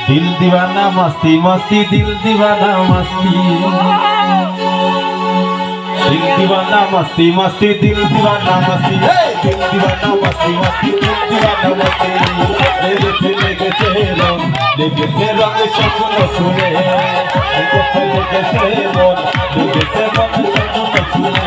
दिल दीवाना मस्ती मस्ती दिल दीवाना मस्ती दिल दीवाना मस्ती मस्ती दिल दीवाना मस्ती दिल दीवाना मस्ती मस्ती दिल दीवाना मस्ती लेगेছে রং স্বপ্ন শুনে লেগেছে রং স্বপ্ন শুনে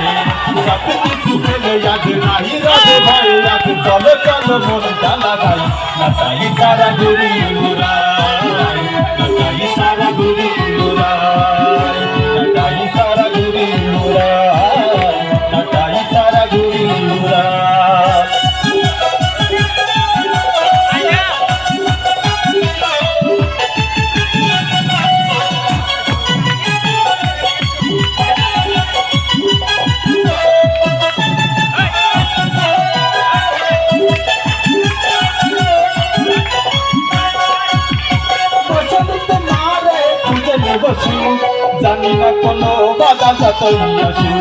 সব কিছু ফেলে আগে নাই রে ভাই আগে চলো চলো মনটা লাগাই নাচাই সারা ঘুরি উড়াই নাচাই সারা ঘুরি উড়াই নাচাই সারা ঘুরি উড়াই নাচাই সারা ঘুরি উড়াই জানি না কোনো বাধা যতই আসে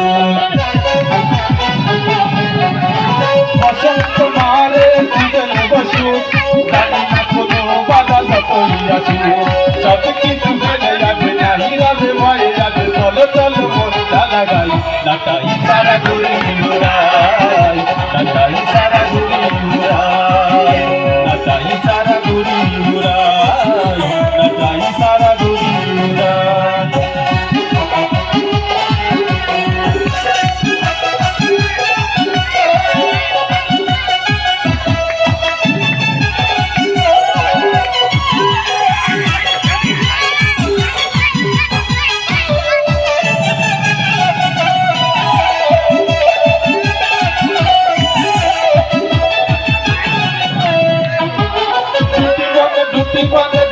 বসন্ত মারে খুঁজে বসু জানি না কোনো বাধা যতই আসে সব কিছু ফেলে যাবে নাহি রাবে ভয়ে যাবে চলো চলো মনটা লাগাই নাচাই সারা ঘুরি উড়াই নাচাই সারা ঘুরি উড়াই নাচাই সারা ঘুরি উড়াই নাচাই সারা ঘুরি উড়াই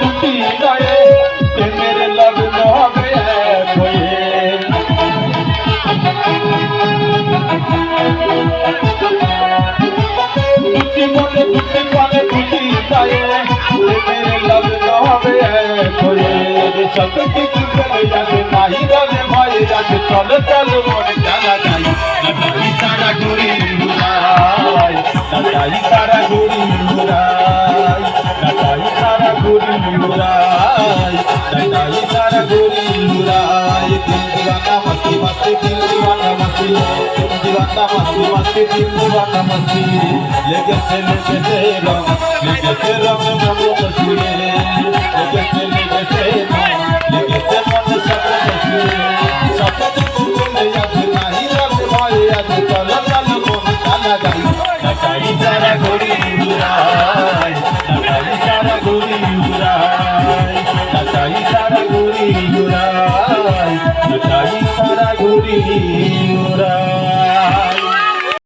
দুটি গায়ে প্রেমের লগ্ন হবে হয়ে দুটি মনে দুটি পানে দুটি গায়ে প্রেমের লগ্ন হবে হয়ে সব কিছু ফেলে যাবে নাহি রবে ভয়ে যাবে চলো চলো মনে জানা যাই নাচাই সারা ঘুরি উড়াই নাচাই সারা ঘুরি উড়াই নাচাই সারা ঘুরি উড়াই নাচাই সারা ঘুরি উড়াই দিল দিওয়ানা মস্তি মস্তি দিল দিওয়ানা মস্তি দিল দিওয়ানা মস্তি মস্তি দিল দিওয়ানা মস্তি লেগেছে রং মন শুনে লেগেছে মন স্বপ্ন শুনে সব কিছু চলে যাবে নাহি রবে ভয়ে আছে চলো চলো মনটা লাগাই নাচাই সারা ঘুরি উড়াই নাচাই সারা ঘুরি উড়াই নাচাই সারা ঘুরি উড়াই নাচাই সারা ঘুরি উড়াই।